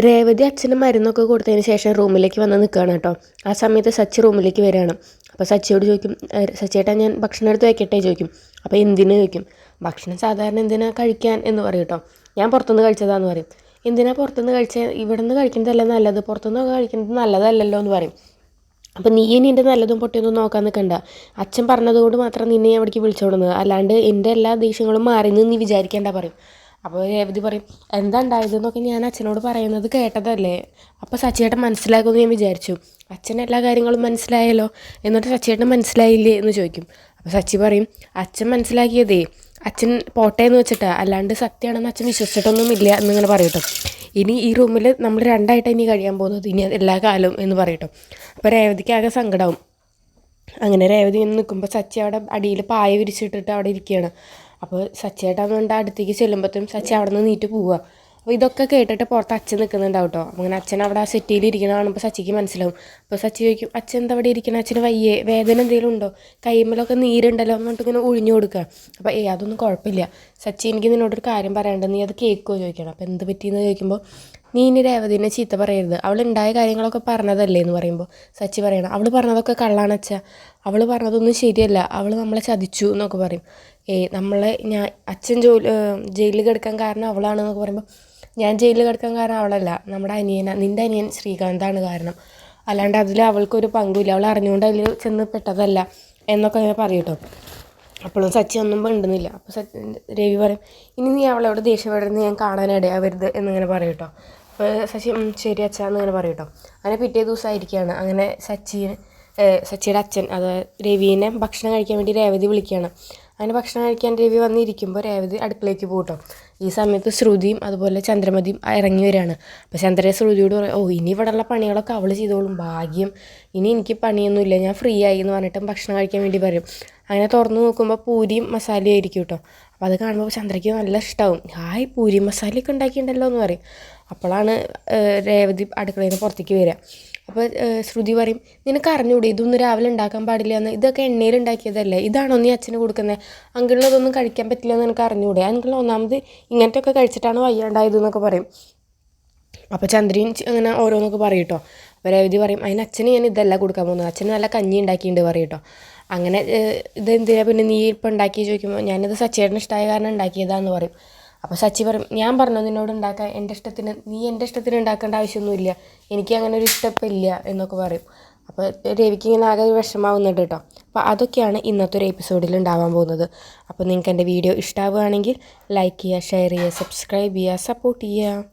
രേവതി അച്ഛന് മരുന്നൊക്കെ കൊടുത്തതിന് ശേഷം റൂമിലേക്ക് വന്ന് നിൽക്കുകയാണ് കേട്ടോ. ആ സമയത്ത് സച്ചി റൂമിലേക്ക് വരികയാണ്. അപ്പോൾ സച്ചിയോട് ചോദിക്കും, സച്ചിയേട്ടാ ഞാൻ ഭക്ഷണം എടുത്ത് വയ്ക്കട്ടെ ചോദിക്കും. അപ്പോൾ എന്തിനു ചോദിക്കും. ഭക്ഷണം സാധാരണ എന്തിനാ കഴിക്കാൻ എന്ന് പറയും കേട്ടോ. ഞാൻ പുറത്തുനിന്ന് കഴിച്ചതാന്ന് പറയും. എന്തിനാ പുറത്തുനിന്ന് കഴിച്ചാൽ ഇവിടെ നിന്ന് കഴിക്കുന്നതല്ല നല്ലത്, പുറത്തുനിന്നൊക്കെ കഴിക്കുന്നത് നല്ലതല്ലല്ലോ എന്ന് പറയും. അപ്പം നീ ഇനി എൻ്റെ നല്ലതും പൊട്ടിയൊന്നും നോക്കാൻ നിൽക്കണ്ട. അച്ഛൻ പറഞ്ഞതുകൊണ്ട് മാത്രം നിന്നെ ഞാൻ ഇവിടേക്ക് വിളിച്ചോടുന്നത്, അല്ലാണ്ട് എൻ്റെ എല്ലാ ദേഷ്യങ്ങളും മാറിയെന്ന് നീ വിചാരിക്കേണ്ട പറയും. അപ്പോൾ രേവതി പറയും, എന്താ ഉണ്ടായതെന്നൊക്കെ ഞാൻ അച്ഛനോട് പറയുന്നത് കേട്ടതല്ലേ, അപ്പോൾ സച്ചിയേട്ടൻ മനസ്സിലാക്കുമെന്ന് ഞാൻ വിചാരിച്ചു. അച്ഛൻ എല്ലാ കാര്യങ്ങളും മനസ്സിലായല്ലോ, എന്നിട്ട് സച്ചിയേട്ടൻ മനസ്സിലായില്ലേ എന്ന് ചോദിക്കും. അപ്പോൾ സച്ചി പറയും, അച്ഛൻ മനസ്സിലാക്കിയതേ അച്ഛൻ പോട്ടെ എന്ന് വെച്ചിട്ടാ, അല്ലാണ്ട് സത്യമാണെന്ന് അച്ഛൻ വിശ്വസിച്ചിട്ടൊന്നുമില്ല എന്നിങ്ങനെ പറയട്ടോ. ഇനി ഈ റൂമിൽ നമ്മൾ രണ്ടായിട്ട് ഇനി കഴിയാൻ പോകുന്നത് ഇനി എല്ലാ കാലവും എന്ന് പറയട്ടോ. അപ്പോൾ രേവതിക്ക് ആകെ സങ്കടമാവും. അങ്ങനെ രേവതി ഇങ്ങനെ നിൽക്കുമ്പോൾ സച്ചി അവിടെ അടിയിൽ പായ വിരിച്ചിട്ടിട്ട് അവിടെ ഇരിക്കുകയാണ്. അപ്പോൾ സച്ചിയേട്ടാന്ന് വേണ്ട അടുത്തേക്ക് ചെല്ലുമ്പോഴത്തേക്കും സച്ചി അവിടെ നിന്ന് നീറ്റ് പോവുക. അപ്പോൾ ഇതൊക്കെ കേട്ടിട്ട് പുറത്ത് അച്ഛൻ നിൽക്കുന്നുണ്ടാവും കേട്ടോ. അങ്ങനെ അച്ഛൻ അവിടെ ആ സെറ്റിയിൽ ഇരിക്കണ കാണുമ്പോൾ സച്ചിക്ക് മനസ്സിലാവും. അപ്പോൾ സച്ചി ചോദിക്കും, അച്ഛൻ എന്താ അവിടെ ഇരിക്കണം, അച്ഛന് വയ്യേ, വേദന എന്തെങ്കിലും ഉണ്ടോ, കൈമലൊക്കെ നീരുണ്ടല്ലോ എന്നിട്ട് ഇങ്ങനെ ഒഴിഞ്ഞു കൊടുക്കുക. അപ്പോൾ അതൊന്നും കുഴപ്പമില്ല സച്ചി, എനിക്ക് നിന്നോടൊരു കാര്യം പറയാനുണ്ട്, നീ അത് കേൾക്കുമോ ചോദിക്കണം. അപ്പോൾ എന്ത് പറ്റിയെന്ന് ചോദിക്കുമ്പോൾ, നീ ഇനി രേവതിനെ ചീത്ത പറയരുത്, അവൾ ഉണ്ടായ കാര്യങ്ങളൊക്കെ പറഞ്ഞതല്ലേ എന്ന് പറയുമ്പോൾ സച്ചി പറയണം, അവൾ പറഞ്ഞതൊക്കെ കള്ളാണ് അച്ഛാ, അവൾ പറഞ്ഞതൊന്നും ശരിയല്ല, അവൾ നമ്മളെ ചതിച്ചു എന്നൊക്കെ പറയും. അച്ഛൻ ജയിലിൽ കിടക്കാൻ കാരണം അവളാണെന്നൊക്കെ പറയുമ്പോൾ, ഞാൻ ജയിലിൽ കിടക്കാൻ കാരണം അവളല്ല, നമ്മുടെ നിൻ്റെ അനിയൻ ശ്രീകാന്താണ് കാരണം, അല്ലാണ്ട് അതിൽ അവൾക്കൊരു പങ്കുമില്ല, അവൾ അറിഞ്ഞുകൊണ്ട് അതിൽ ചെന്ന് പെട്ടതല്ല എന്നൊക്കെ അങ്ങനെ പറയും കേട്ടോ. അപ്പോഴും സച്ചി ഒന്നും മിണ്ടുന്നില്ല. അപ്പോൾ രവി പറയും, ഇനി നീ അവളോട് ദേഷ്യപ്പെടുന്നത് ഞാൻ കാണാനിടയാവരുത് എന്നിങ്ങനെ പറയും കേട്ടോ. അപ്പോൾ സച്ചി ശരി അച്ഛാ എന്നിങ്ങനെ പറയും കേട്ടോ. അങ്ങനെ പിറ്റേ ദിവസമായിരിക്കുകയാണ്. അങ്ങനെ സച്ചിയുടെ അച്ഛൻ രവീനെ ഭക്ഷണം കഴിക്കാൻ വേണ്ടി രേവതി വിളിക്കുകയാണ്. അങ്ങനെ ഭക്ഷണം കഴിക്കാൻ രവി വന്നിരിക്കുമ്പോൾ രേവതി അടുക്കളയ്ക്ക് പോകും കേട്ടോ. ഈ സമയത്ത് ശ്രുതിയും അതുപോലെ ചന്ദ്രമതിയും ഇറങ്ങി വരികയാണ്. അപ്പോൾ ചന്ദ്ര ശ്രുതിയോട് പറയും, ഇനി ഇവിടെയുള്ള പണികളൊക്കെ അവൾ ചെയ്തോളും, ഭാഗ്യം, ഇനി എനിക്ക് പണിയൊന്നുമില്ല, ഞാൻ ഫ്രീ ആയി എന്ന് പറഞ്ഞിട്ട് ഭക്ഷണം കഴിക്കാൻ വേണ്ടി പറയും. അങ്ങനെ തുറന്ന് നോക്കുമ്പോൾ പൂരിയും മസാലയും ആയിരിക്കും കേട്ടോ. അപ്പോൾ അത് കാണുമ്പോൾ ചന്ദ്രയ്ക്ക് നല്ല ഇഷ്ടമാവും. ഹായ്, പൂരി മസാലയൊക്കെ ഉണ്ടാക്കിയിട്ടുണ്ടല്ലോ എന്ന് പറയും. അപ്പോഴാണ് രേവതി അടുക്കളയിൽ നിന്ന് പുറത്തേക്ക് വരിക. അപ്പോൾ ശ്രുതി പറയും, നിനക്ക് അറിഞ്ഞൂടെ ഇതൊന്നും രാവിലെ ഉണ്ടാക്കാൻ പാടില്ല എന്ന്, ഇതൊക്കെ എണ്ണയിൽ ഉണ്ടാക്കിയതല്ലേ, ഇതാണോ നീ അച്ഛന് കൊടുക്കുന്നത്, അങ്കിളിനതൊന്നും കഴിക്കാൻ പറ്റില്ല എന്ന് എനിക്ക് അറിഞ്ഞൂടെ, അങ്കിൾ ഒന്നാമത് ഇങ്ങനത്തെ ഒക്കെ കഴിച്ചിട്ടാണ് വയ്യാണ്ടായത് എന്നൊക്കെ പറയും. അപ്പോൾ ചന്ദ്രയും അങ്ങനെ ഓരോന്നൊക്കെ പറയും കേട്ടോ. അപ്പോൾ രേവതി പറയും, അതിന് അച്ഛന് ഞാൻ ഇതല്ല കൊടുക്കാൻ പോകുന്നത്, അച്ഛന് നല്ല കഞ്ഞി ഉണ്ടാക്കിയിട്ടുണ്ട് പറയും കേട്ടോ. അങ്ങനെ ഇതെന്തിനാ പിന്നെ നീ ഇപ്പം ഉണ്ടാക്കി ചോദിക്കുമ്പോൾ, ഞാനിത് സച്ചേട്ടന് ഇഷ്ടമായ കാരണം ഉണ്ടാക്കിയതാന്ന് പറയും. അപ്പോൾ സച്ചി പറയും, ഞാൻ പറഞ്ഞു നിന്നോട് ഉണ്ടാക്കാൻ, നീ എൻ്റെ ഇഷ്ടത്തിന് ഉണ്ടാക്കേണ്ട ആവശ്യമൊന്നുമില്ല, എനിക്ക് അങ്ങനെ ഒരു ഇഷ്ടമില്ല എന്നൊക്കെ പറയും. അപ്പോൾ രവിക്ക് ഇങ്ങനെ ആകെ വിഷമാവുന്നുണ്ട് കേട്ടോ. അപ്പോൾ അതൊക്കെയാണ് ഇന്നത്തെ ഒരു എപ്പിസോഡിൽ ഉണ്ടാവാൻ പോകുന്നത്. അപ്പോൾ നിങ്ങൾക്ക് എൻ്റെ വീഡിയോ ഇഷ്ടമാവുകയാണെങ്കിൽ ലൈക്ക് ചെയ്യുക, ഷെയർ ചെയ്യുക, സബ്സ്ക്രൈബ് ചെയ്യുക, സപ്പോർട്ട് ചെയ്യുക.